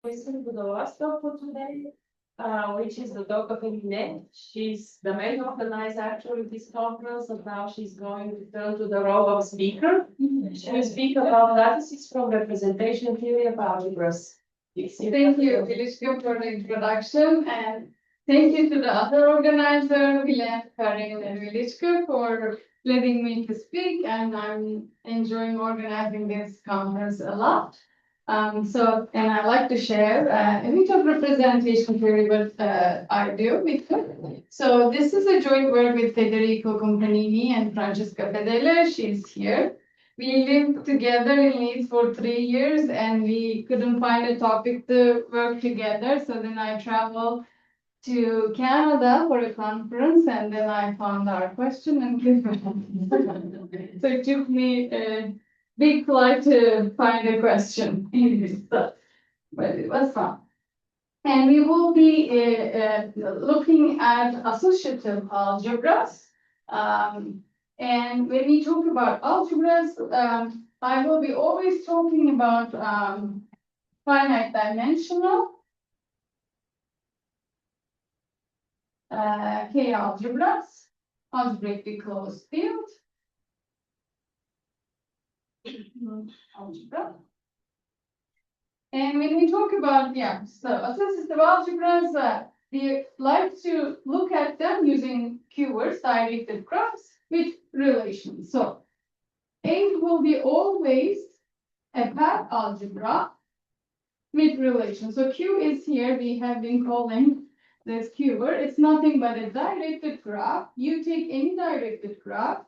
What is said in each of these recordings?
Listen to the last talk for today, which is the talk of Emine. She's the main organizer actually of this conference, and now she's going to turn to the role of speaker. She will speak about lattices from representation theory of algebras. Thank you, Ilishka, for the introduction, and thank you to the other organizer, Vilen, Karin, and Ilishka, for letting me to speak, and I'm enjoying organizing this conference a lot. And I'd like to share a bit of representation theory what I do with her. So this is a joint work with Federico Companini and Francesca Fedele. She's here. We lived together in Leeds for 3 years and we couldn't find a topic to work together. So then I traveled to Canada for a conference and then I found our question and so it took me a big flight to find a question in this stuff, but it was fun. And we will be looking at associative algebras. And when we talk about algebras, I will be always talking about finite dimensional K algebras, algebraically closed field algebra. And when we talk about, so associative algebras, we like to look at them using keywords, directed graphs with relations. So A will be always a path algebra with relations. So Q is here, we have been calling this keyword. It's nothing but a directed graph. You take any directed graph,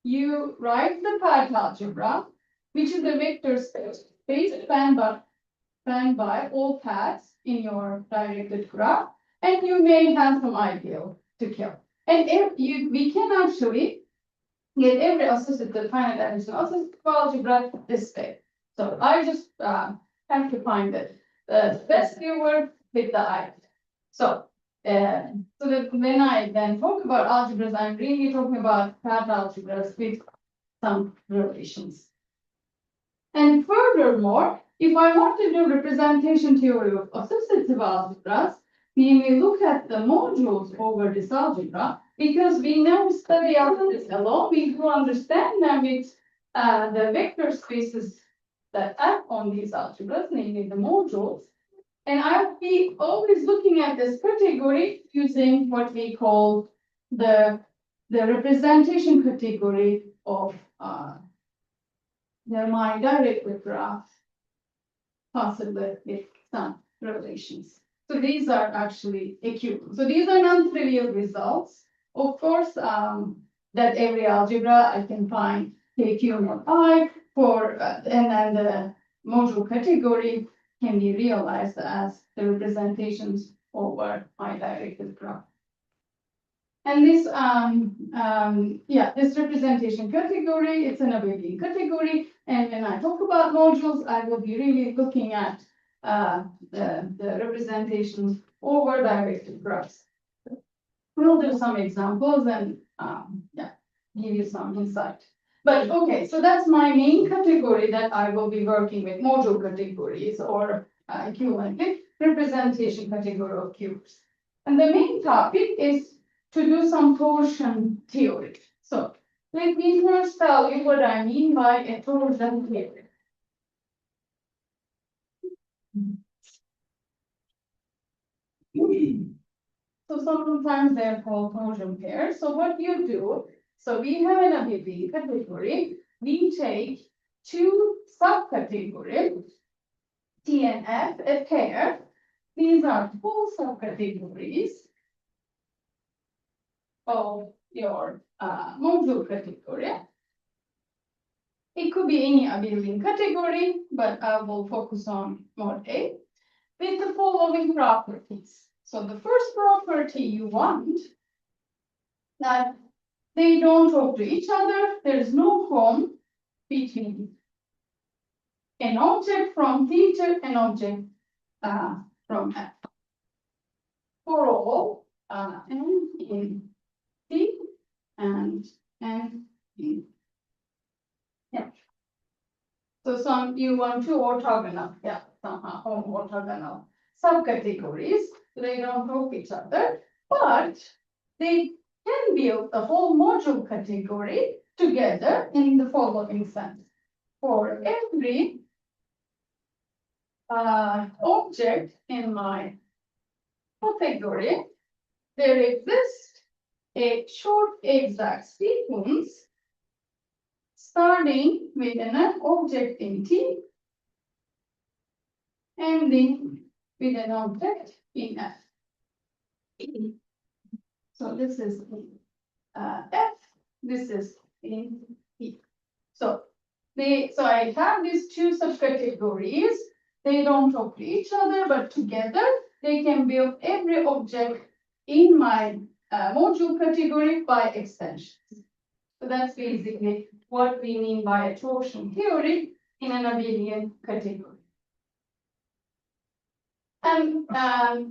you write the path algebra, which is a vector space spanned by all paths in your directed graph, and you may have some ideal to kill. And we can actually get every associative finite dimensional associative algebra this way. So I just have to find the best keyword with the ideal. So that when I then talk about algebras, I'm really talking about path algebras with some relations. And furthermore, if I want to do representation theory of associative algebras, we look at the modules over this algebra, because we never study algebras alone, we do understand them with the vector spaces that act on these algebras, namely the modules. And I'll be always looking at this category using what we call the representation category of my directed graph, possibly with some relations. So these are actually equivalent. So these are non-trivial results. Of course, that every algebra I can find KQ mod I for, and then the module category can be realized as the representations over my directed graph. And this, this representation category, it's an Abelian category. And when I talk about modules, I will be really looking at the representations over directed graphs. We'll do some examples and give you some insight. But okay, so that's my main category that I will be working with, module categories or equivalently representation category of cubes. And the main topic is to do some torsion theory. So let me first tell you what I mean by a torsion theory. So sometimes they're called torsion pairs. So what you do, so we have an Abelian category. We take two subcategories, T and F, a pair. These are full subcategories of your module category. It could be any Abelian category, but I will focus on mod A with the following properties. So the first property you want that they don't talk to each other. There is no home between an object from T to an object from F. For all n in T and n in F. So you want two orthogonal, yeah, somehow orthogonal subcategories. They don't group each other, but they can build the whole module category together in the following sense. For every object in my category, there exists a short exact sequence starting with an object in T, ending with an object in F. So this is F, this is in E. So I have these two subcategories. They don't talk to each other, but together they can build every object in my module category by extensions. So that's basically what we mean by a torsion theory in an abelian category. And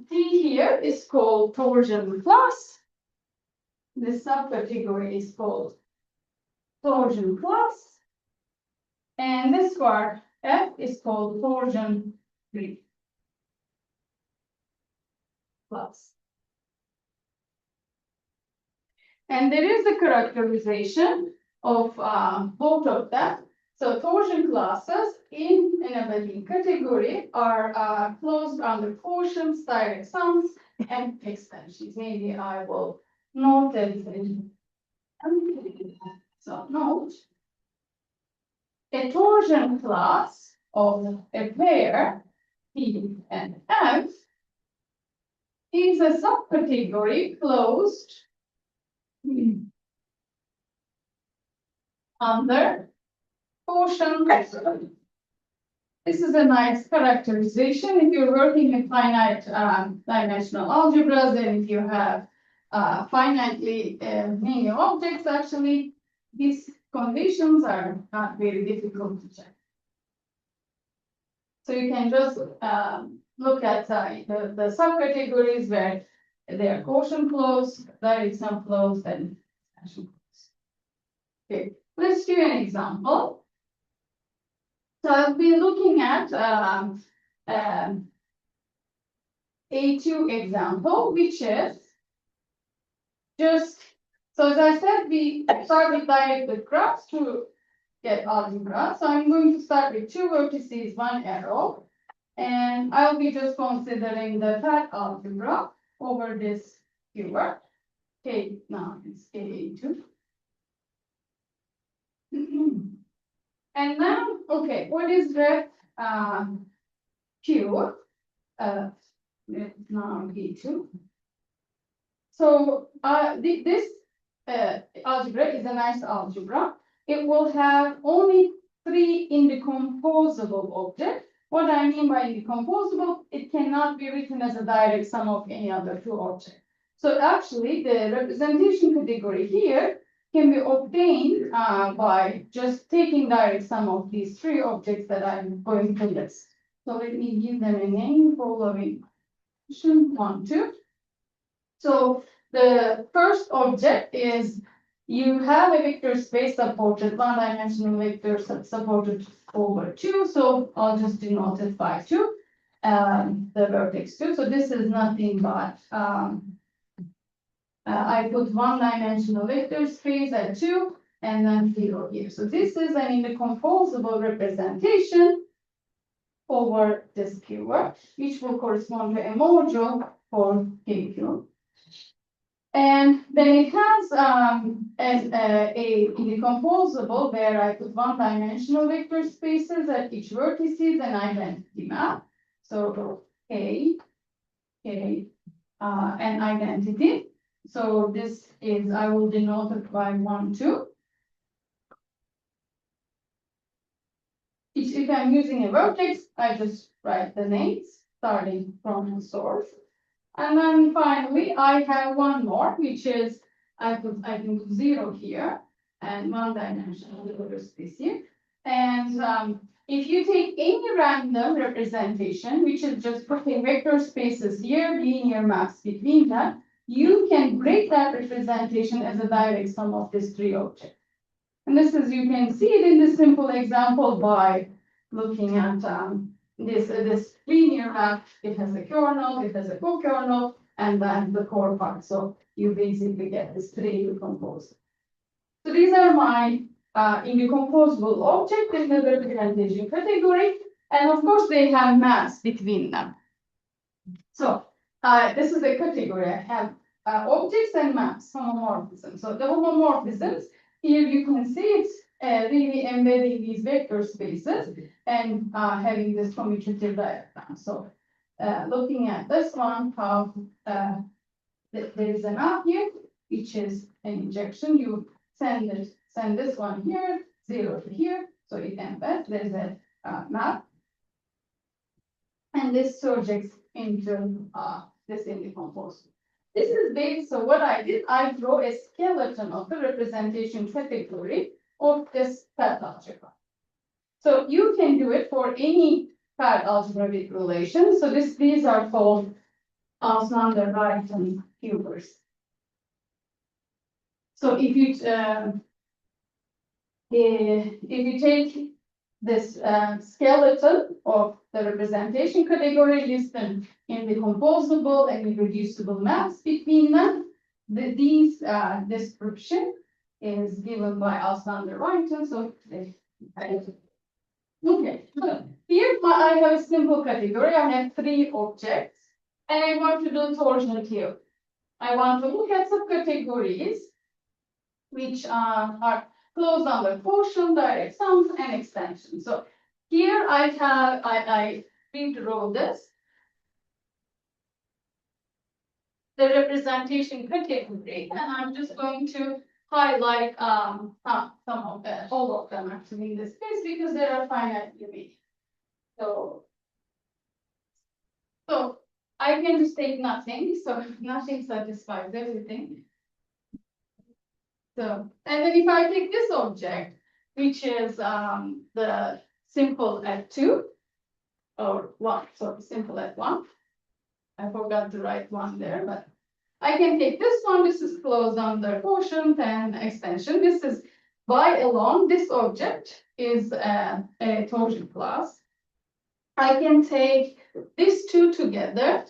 T here is called torsion class. This subcategory is called torsion class. And this part F is called torsion class. And there is a characterization of both of them. So torsion classes in an abelian category are closed under quotients, direct sums, and extensions. Maybe I will note it. So note a torsion class of a pair P and F is a subcategory closed under quotient. This is a nice characterization if you're working with finite dimensional algebras, and if you have finitely many objects, actually, these conditions are not very difficult to check. So you can just look at the subcategories where they are quotient closed, direct sum closed, and extension closed. Okay, let's do an example. So I'll be looking at A2 example, which is just, so as I said, we start with directed graphs to get algebra. So I'm going to start with two vertices, one arrow, and I'll be just considering the path algebra over this keyword. Okay, now it's A2. And now, okay, what is the Q? Now B2. So this algebra is a nice algebra. It will have only three indecomposable objects. What I mean by indecomposable, it cannot be written as a direct sum of any other two objects. So actually, the representation category here can be obtained by just taking direct sum of these three objects that I'm going to list. So let me give them a name following 1, 2. So the first object is you have a vector space supported, one-dimensional vector supported over 2. So I'll just denote it by 2, the vertex 2. So this is nothing but I put one-dimensional vector space at 2 and then 0 here. So this is an indecomposable representation over this keyword, which will correspond to a module for KQ. And then it has a indecomposable where I put one-dimensional vector spaces at each vertices and identity map. So K, and identity. So this is, I will denote it by 1, 2. If I'm using a vertex, I just write the names starting from the source. And then finally, I have one more, which is, I can do 0 here and one-dimensional vector space here. And if you take any random representation, which is just putting vector spaces here, linear maps between them, you can break that representation as a direct sum of these three objects. And this is, you can see it in this simple example by looking at this linear map. It has a kernel, it has a co-kernel, and then the core part. So you basically get this three decomposed. So these are my indecomposable object in the representation category, and of course they have mass between them. So this is the category. I have objects and maps, homomorphism. So the homomorphisms, here you can see it's really embedding these vector spaces and having this commutative diagram. So looking at this one, how there is a map here, which is an injection. You send this one here, 0 to here, so it embeds. There is a map, and this surges into this indecomposable. This is based, so what I did, I draw a skeleton of the representation category of this paired algebra. So you can do it for any paired algebraic relation. So these are called Auslander-Rayton cubers. So if you take this skeleton of the representation category, listed in the composable and irreducible maps between them, these description is given by Auslander-Rayton. So okay, so here I have a simple category. I have three objects, and I want to do torsion here. I want to look at subcategories which are closed under quotient, direct sums, and extension. So here I redraw this. The representation category, and I'm just going to highlight some of them, all of them actually in this case, because there are finite limits. So I can just take nothing, so nothing satisfies everything. So, and then if I take this object, which is the simple at 2 or 1, so simple at 1. I forgot to write 1 there, but I can take this one. This is closed under quotient and extension. This is by alone. This object is a torsion class. I can take these two together.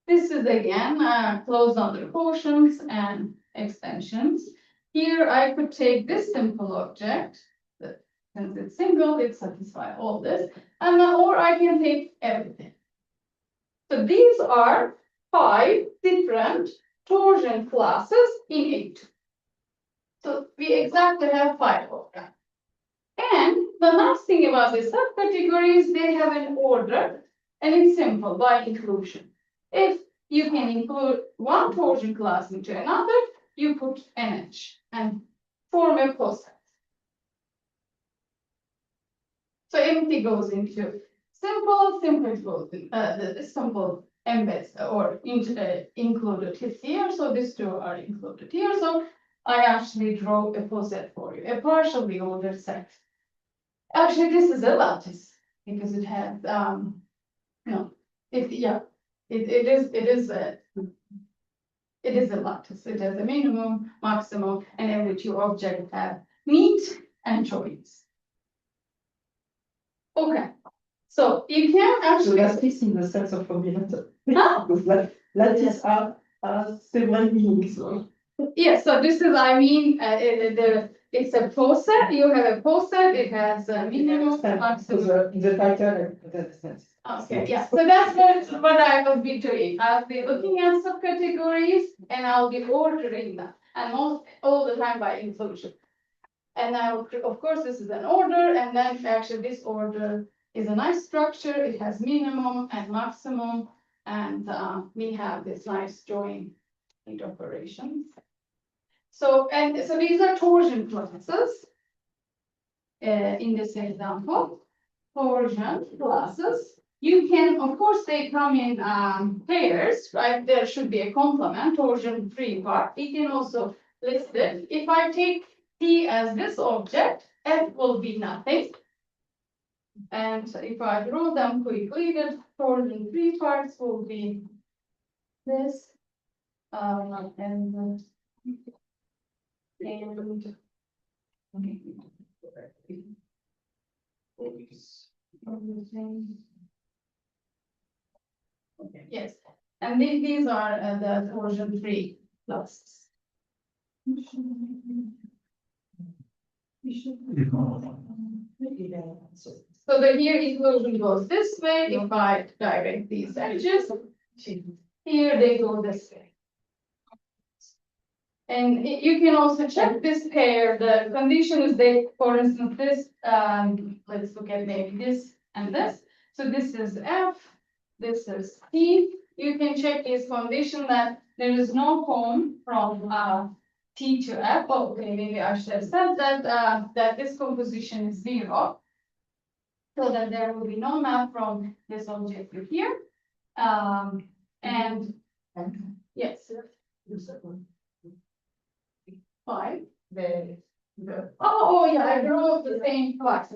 This is again closed under quotients and extensions. Here I could take this simple object, since it's single, it satisfies all this, and or I can take everything. So these are 5 different torsion classes in A2. So we exactly have 5 of them. And the nice thing about this subcategories, they have an order, and it's simple by inclusion. If you can include one torsion class into another, you put NH and form a poset. So empty goes into simple goes in, the simple embeds or included here. So these two are included here. So I actually draw a poset for you, a partially ordered set. Actually, this is a lattice because it has it is a lattice. It has a minimum, maximum, and every two objects have meet and joins. Okay, so you can actually. Lattice in the sense of combinator. Because lattice are several meanings. Yes, so this is, I mean, it's a poset. You have a poset. It has a minimum, maximum. The title makes sense. Okay, yeah. So that's what I will be doing. I'll be looking at subcategories and I'll be ordering them, and all the time by inclusion. And now, of course, this is an order, and then actually this order is a nice structure. It has minimum and maximum, and we have this nice join operations. So these are torsion classes. In this example, torsion classes. You can, of course, they come in pairs, right? There should be a complement, torsion free part. We can also list it. If I take T as this object, F will be nothing. And if I draw them quickly, the torsion free parts will be this. Okay, yes, and these are the torsion-free classes. So the here equation goes this way, if I direct these edges, here they go this way. And you can also check this pair, the conditions they, for instance, this, let's look at maybe this and this. So this is F, this is T. You can check this condition that there is no cone from T to F. Oh, okay, maybe I should have said that, that this composition is 0. So that there will be no map from this object to here. And yes. 5. Oh, yeah, I wrote the same class.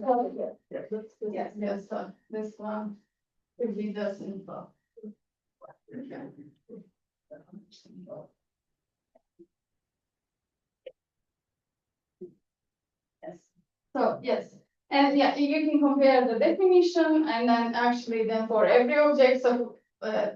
Yes, yes, so this one would be the simple. Yes, so yes, and yeah, you can compare the definition and then actually then for every object, so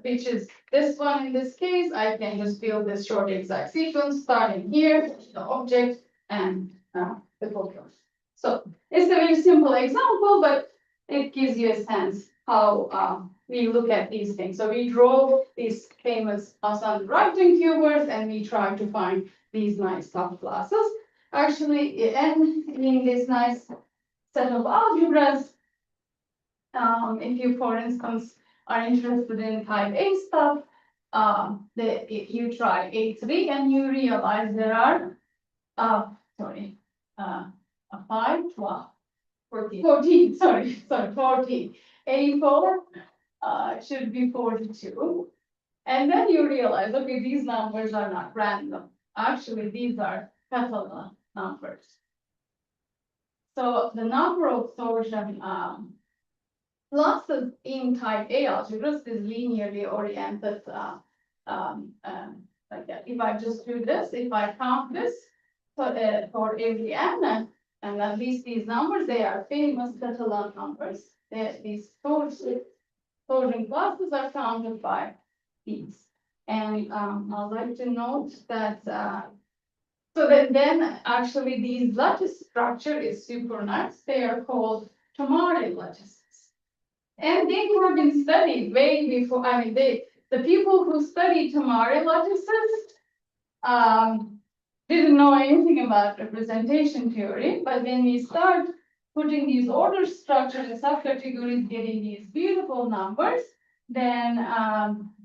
which is this one in this case, I can just build this short exact sequence starting here, the object and the focus. So it's a very simple example, but it gives you a sense how we look at these things. So we draw these famous Hasan-Wrighton Q-words and we try to find these nice subclasses. Actually, and in this nice set of algebras, if you, for instance, are interested in type A stuff, if you try A3 and you realize there are, a 5, 12, 14, sorry, 14. A4 should be 42. And then you realize, okay, these numbers are not random. Actually, these are Catalan numbers. So the number of torsion classes in type A algebras is linearly oriented like that. If I just do this, if I count this for every n, and at least these numbers, they are famous Catalan numbers. These torsion classes are counted by these. And I'd like to note that so that then actually these lattice structure is super nice. They are called Tomari lattices. And they have been studied way before. I mean, the people who studied Tomari lattices didn't know anything about representation theory, but when we start putting these order structures and subcategories, getting these beautiful numbers, then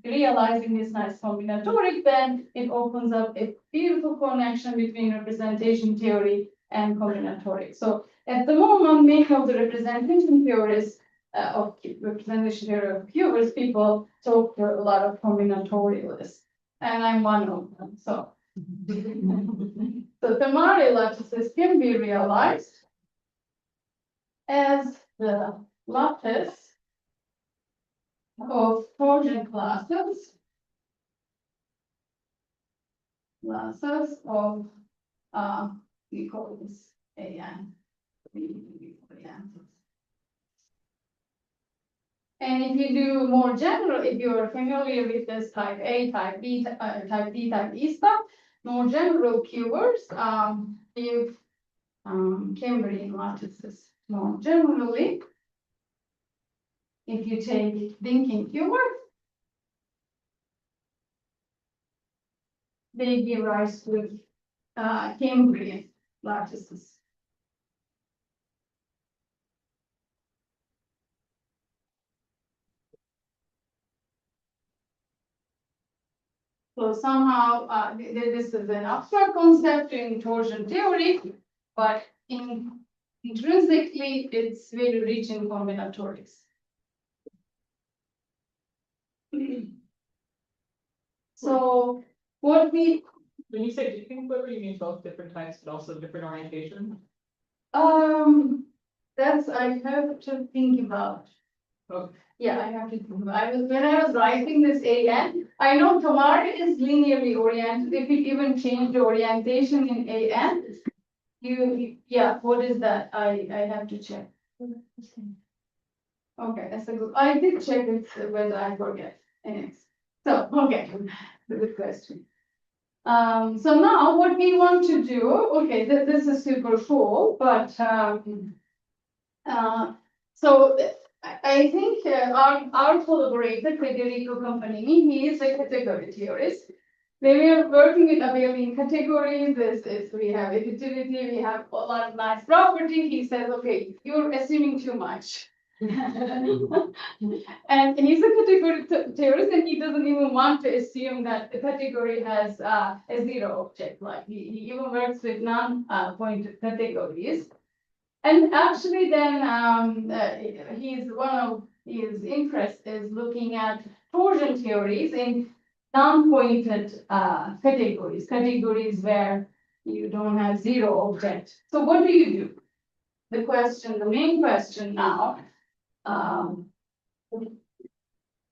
realizing this nice combinatoric, then it opens up a beautiful connection between representation theory and combinatoric. So at the moment, many of the representation theorists of representation theory of Q-words, people talk to a lot of combinatorialists, and I'm one of them. So the Tomari lattices can be realized as the lattice of torsion classes of we call this AN. And if you do more general, if you're familiar with this type A, type B, type D, type E stuff, more general keywords, you've Cambrian lattices more generally. If you take thinking keywords, they give rise to Cambrian lattices. So somehow this is an abstract concept in torsion theory, but intrinsically it's very rich in combinatorics. So what we When you say different quiver, you mean both different types, but also different orientation? that's I have to think about. Okay. Yeah, I have to think about. When I was writing this AN, I know Tomari is linearly oriented. If you even change the orientation in AN, yeah, what is that? I have to check. Okay, that's a good, I did check it whether I forget. Anyways, so, okay, good question. So now what we want to do, okay, this is super cool, but, so I think our collaborator, Federico Campanini, he is a category theorist. When we are working with abelian categories, we have additivity, we have a lot of nice property. He says, okay, you're assuming too much. And he's a category theorist, and he doesn't even want to assume that the category has a zero object. Like he even works with non-pointed categories. And actually, then one of his interests is looking at torsion theories in non-pointed categories where you don't have zero object. So what do you do? The main question now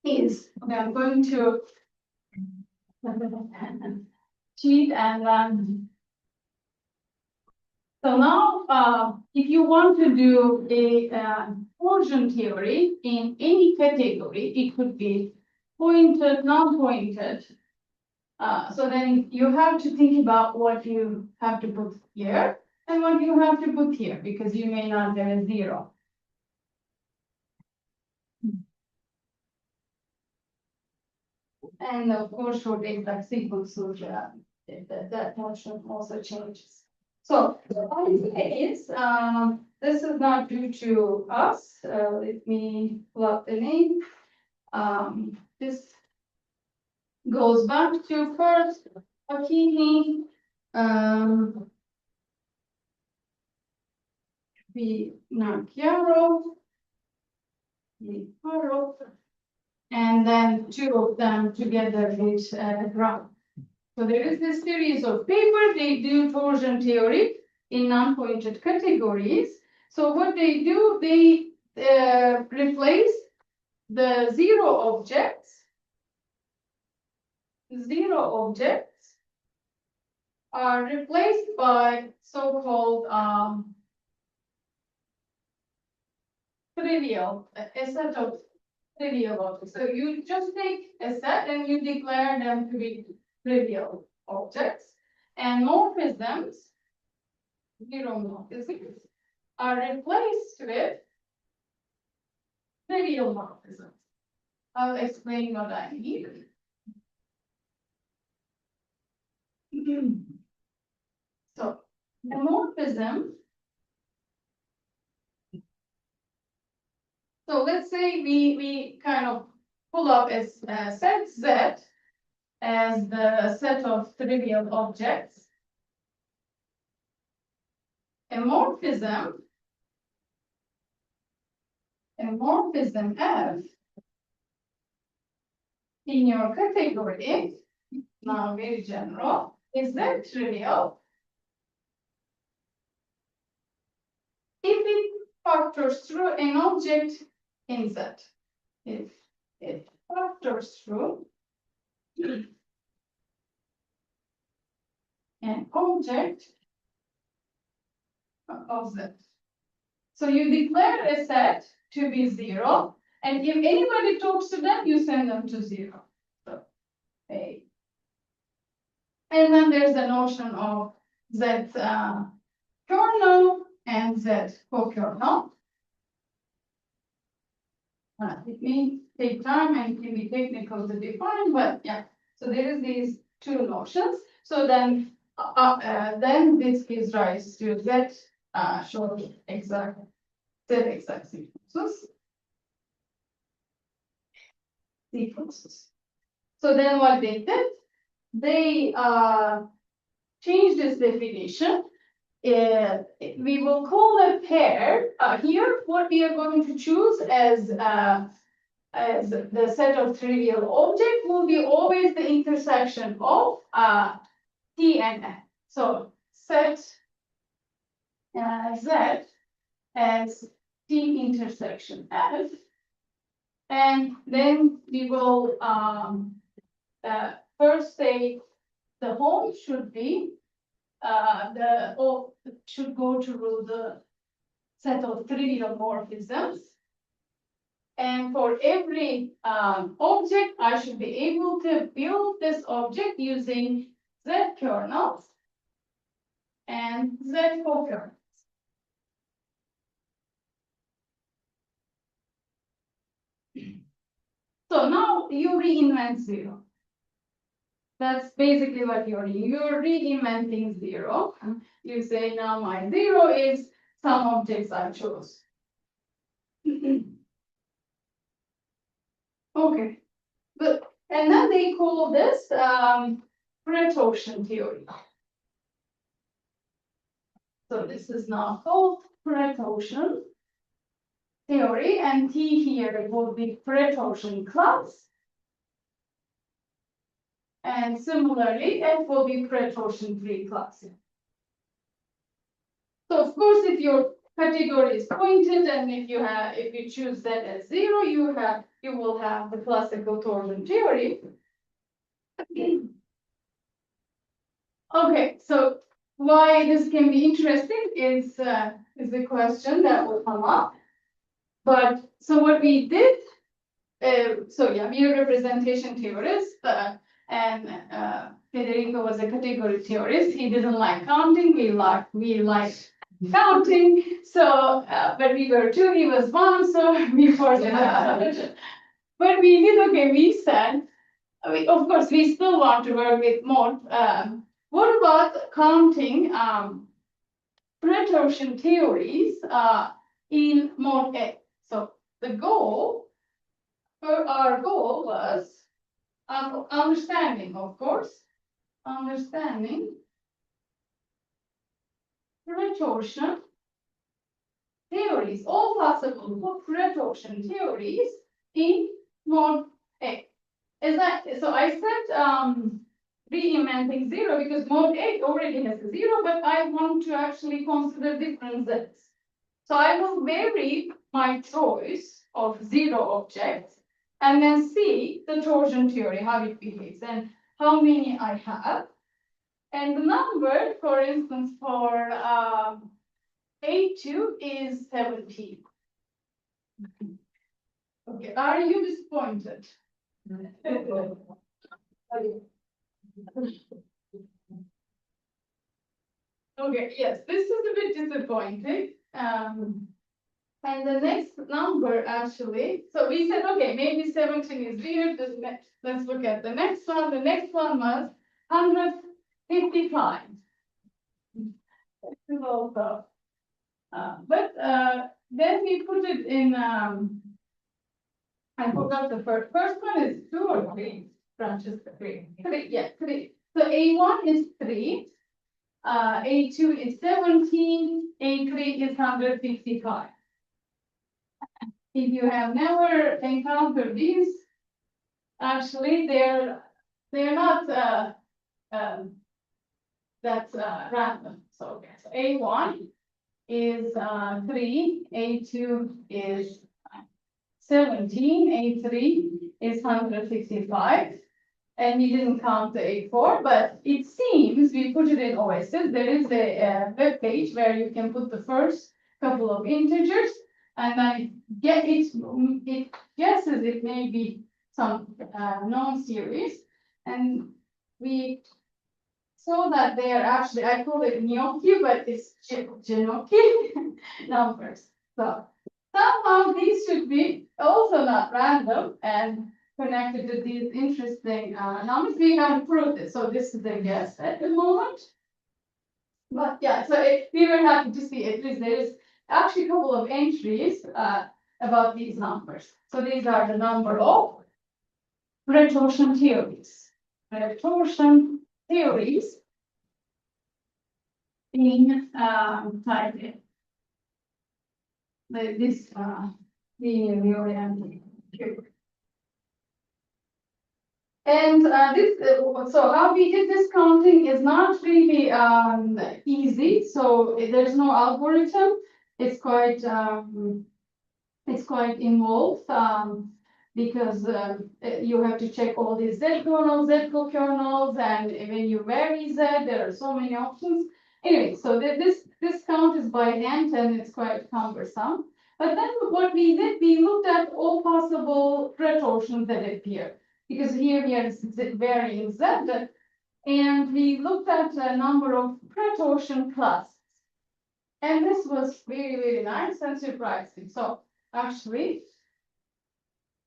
is, okay, I'm going to cheat and so now, if you want to do a torsion theory in any category, it could be pointed, non-pointed. So then you have to think about what you have to put here and what you have to put here, because you may not get a zero. And of course, for the exact sequence, that notion also changes. So the idea is, this is not due to us. Let me pull up the name. This goes back to first Akini, Nakiaro, and then two of them together with Graham. So there is this series of papers, they do torsion theory in non-pointed categories. So what they do, they replace the zero objects. Zero objects are replaced by so-called trivial, a set of trivial objects. So you just take a set and you declare them to be trivial objects, and morphisms, zero morphisms, are replaced with trivial morphisms. I'll explain what I mean. So the morphism. So let's say we kind of pull up a set Z as the set of trivial objects. A morphism F in your category, now very general, is that trivial if it factors through an object in Z. If it factors through an object of Z. So you declare a set to be zero, and if anybody talks to them, you send them to zero. So A. And then there's the notion of Z kernel and Z co-kernel. It may take time and can be technical to define, but yeah. So there is these two notions. So then this gives rise to Z short exact sequences. So then what they did, they changed this definition. We will call a pair here. What we are going to choose as the set of trivial object will be always the intersection of T and F. So set Z as T intersection F, and then we will first say the home should be should go to the set of trivial morphisms. And for every object, I should be able to build this object using Z kernels and Z co-kernels. So now you reinvent zero. That's basically what you're doing. You're reinventing zero. You say now my zero is some objects I chose. Okay, good. And then they call this Pareto theory. So this is now called Pareto theory, and T here will be Pareto class. And similarly, F will be Pareto free class. So of course, if your category is pointed, and if you choose that as zero, you will have the classical torsion theory. Okay, so why this can be interesting is the question that will come up. But so what we did, so yeah, we are representation theorists, and Federico was a category theorist. He didn't like counting. We liked counting. So, but we were two, he was one, so we forced it out. But we did okay. We said, of course, we still want to work with mode. What about counting Pareto theories in mode A? So the goal, our goal was understanding, of course, understanding Pareto theories, all possible Pareto theories in mode A. So I said reinventing zero because mode A already has a zero, but I want to actually consider different z's. So I will vary my choice of zero objects and then see the torsion theory, how it behaves and how many I have. And the number, for instance, for A2 is 17. Okay, are you disappointed? Okay, yes, this is a bit disappointing. And the next number actually, so we said, okay, maybe 17 is weird. Let's look at the next one. The next one was 155. This is also, but then we put it in, I forgot the first one is 2 or 3 branches, 3. Yeah, 3. So A1 is 3, A2 is 17, A3 is 155. If you have never encountered these, actually they're not that's random. So, okay, so A1 is 3, A2 is 17, A3 is 165, and we didn't count the A4, but it seems we put it in Oasis. There is a web page where you can put the first couple of integers, and then it guesses it may be some non-series, and we saw that they are actually, I call it gnocchi, but it's gnocchi numbers. So somehow these should be also not random and connected to these interesting numbers. We haven't proved it, so this is a guess at the moment. But yeah, so we were happy to see at least there is actually a couple of entries about these numbers. So these are the number of retorsion theories. Retorsion theories in type this linearly oriented cube. And so how we did this counting is not really easy. So there's no algorithm. It's quite involved because you have to check all these Z kernels, Z co-kernels, and when you vary Z, there are so many options. Anyway, so this count is by hand and it's quite cumbersome. But then what we did, we looked at all possible pretorsions that appear. Because here we are varying z, and we looked at a number of pretortion classes. And this was very, very nice and surprising. So actually,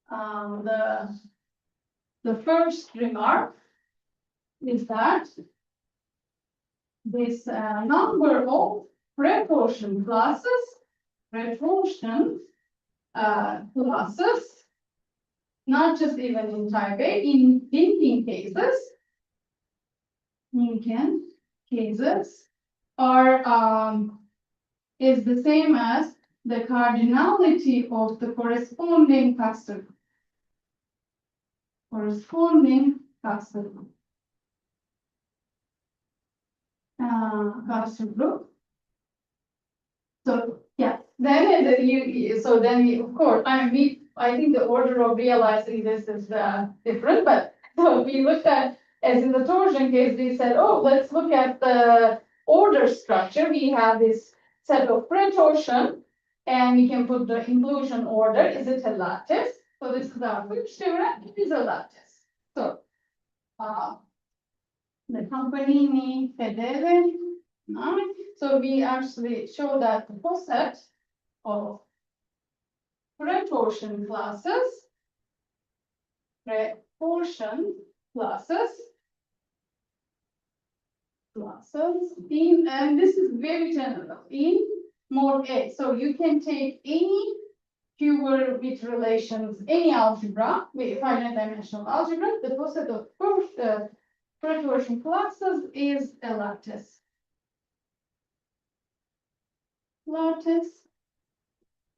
the first remark is that this number of pretortion classes, not just even in type A, in thinking cases, are is the same as the cardinality of the corresponding cluster. Cluster group. So yeah, then of course, I think the order of realizing this is different, but so we looked at, as in the torsion case, we said, oh, let's look at the order structure. We have this set of pretorsion, and we can put the inclusion order. Is it a lattice? So this is our first theorem. It is a lattice. So the company name Fedele. So we actually show that the whole set of pretortion classes, in, and this is very general, in mode A. So you can take any pure bit relations, any algebra, with finite dimensional algebra, the whole set of pretortion classes is a lattice.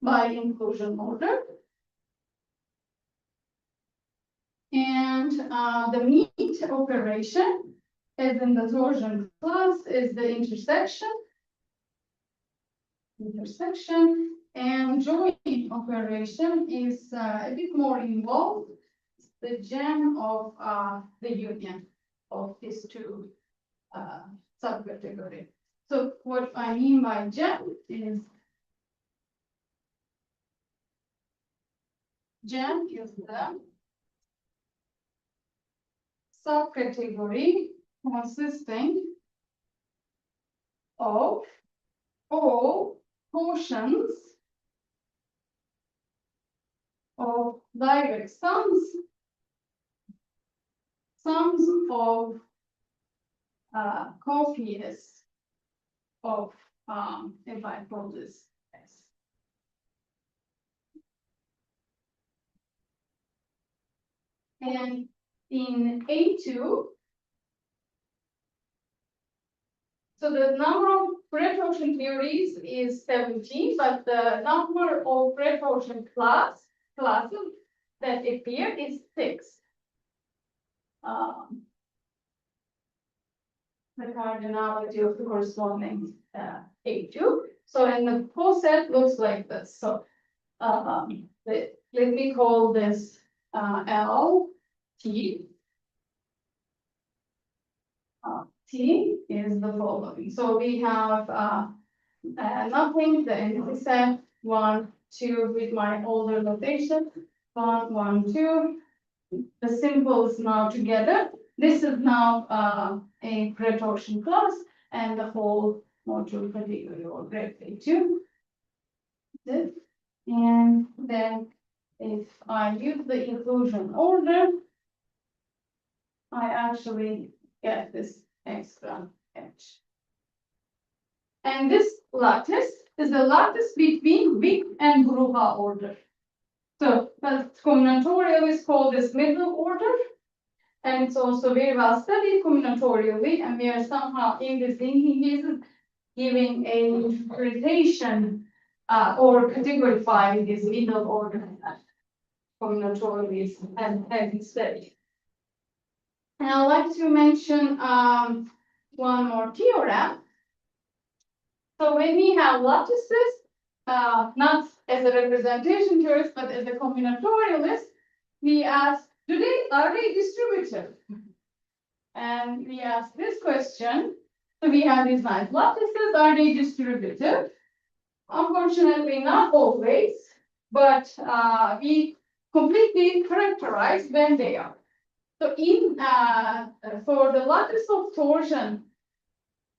By inclusion order. And the meet operation, as in the torsion class, is the intersection, and join operation is a bit more involved. It's the gem of the union of these two subcategories. So what I mean by gem is the subcategory consisting of all portions of direct sums of copies of if I call this S. And in A2, so the number of pretortion theories is 17, but the number of pretortion classes that appear is 6. The cardinality of the corresponding A2. So, and the whole set looks like this. So, let me call this L T. T is the following. So we have nothing, the entity set 1, 2 with my older notation 1, 1, 2. The symbols now together. This is now a pretortion class and the whole module category or grade A2. This. And then if I use the inclusion order, I actually get this extra edge. And this lattice is the lattice between Wick and Gruha order. So the combinatorialists call this middle order, and it's also very well studied combinatorially, and we are somehow in these thinking cases giving a interpretation or categorifying this middle order combinatorialists and having studied. And I'd like to mention one more theorem. So when we have lattices, not as a representation theorist, but as a combinatorialist, we ask, are they distributive? And we ask this question. So So we have these nice lattices. Are they distributive? Unfortunately, not always, but we completely characterize when they are. So in for the lattice of torsion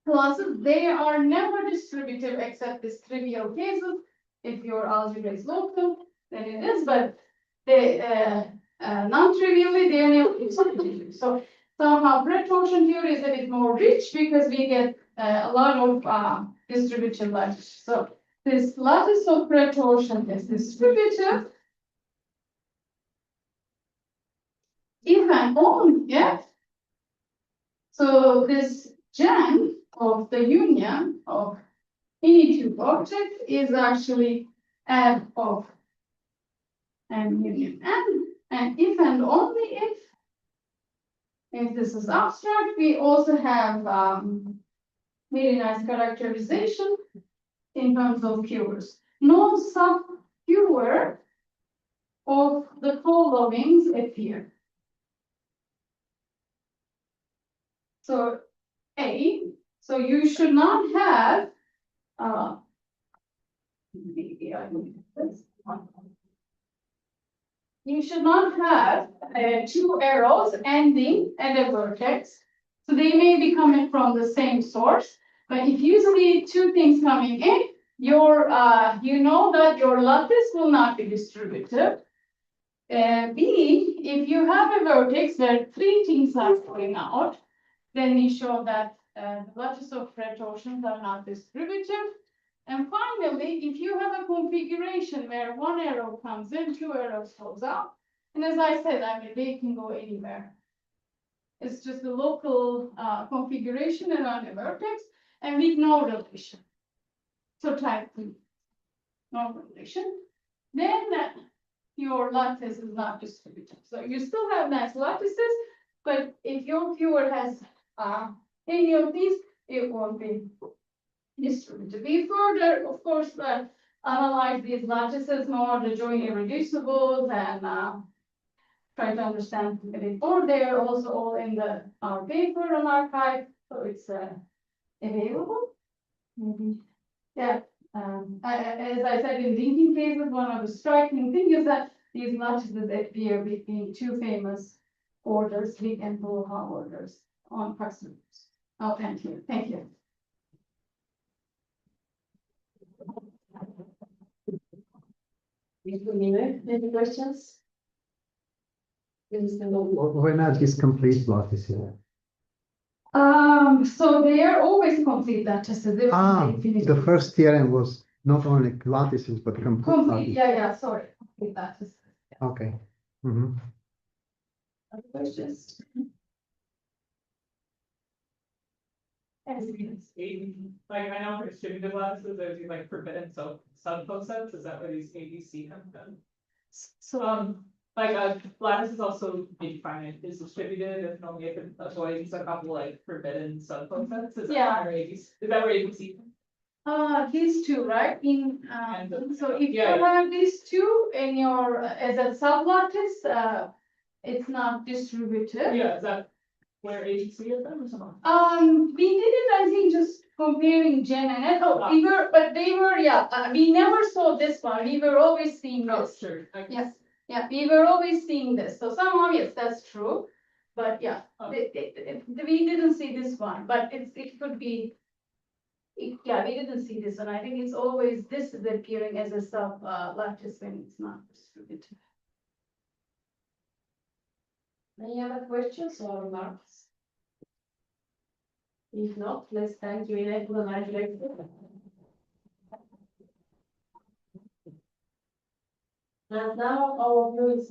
classes, they are never distributive except this trivial cases. If your algebra is local, then it is, but they non-trivially they are never distributive. So somehow pretorsion theory is a bit more rich because we get a lot of distributive lattice. So this lattice of pretorsion is distributive if and only if. So this gen of the union of any two objects is actually f of n union n, and if and only if this is abstract, we also have very nice characterization in terms of cures. No sub-cure of the followings appear. So A, so you should not have maybe I will do this one. You should not have two arrows ending at a vertex. So they may be coming from the same source, but if you see two things coming in, your you know that your lattice will not be distributive. B, if you have a vertex where three things are going out, then we show that the lattice of pretorsions are not distributive. And finally, if you have a configuration where one arrow comes in, two arrows goes out, and as I said, I mean, they can go anywhere. It's just a local configuration around a vertex, and with no relation. So type 3, no relation. Then your lattice is not distributive. So you still have nice lattices, but if your viewer has any of these, it won't be distributive. We further, of course, analyze these lattices more, the joint irreducibles, and try to understand a bit more. They are also all in our paper on archive, so it's available. Yeah. As I said, in linking cases, one of the striking things is that these lattices appear between two famous orders, Wick and Boha orders on customers. Oh, thank you. Thank you. Any questions? Why not these complete lattices? So they are always complete lattices. The first theorem was not only lattices, but complete complete. lattices. Yeah, sorry. Complete lattices. Okay. Mhm. Other questions? Like, I know for distributive lattices, there's these like forbidden subconcepts, is that where these ABC come from? So, Like a lattice is also infinite, is distributed, if only if it avoids a couple like forbidden subconcepts, is Yeah. that where ABC, is that where ABC? these two, right? In so if Yeah. you have these two in your as a sublattice, it's not distributive. Yeah, is that where ABC is then or something? We did it, I think, just comparing Gen and N. Oh, we were, but they were, we never saw this one. We were always seeing Oh, this. sure. Okay. Yes, yeah, we were always seeing this. So somehow, yes, that's true. But yeah, Oh. we didn't see this one, but it could be. Yeah, we didn't see this one. I think it's always this is appearing as a sub lattice when it's not distributed. Any other questions or remarks? If not, let's thank you in for the nice lecture. And now our view is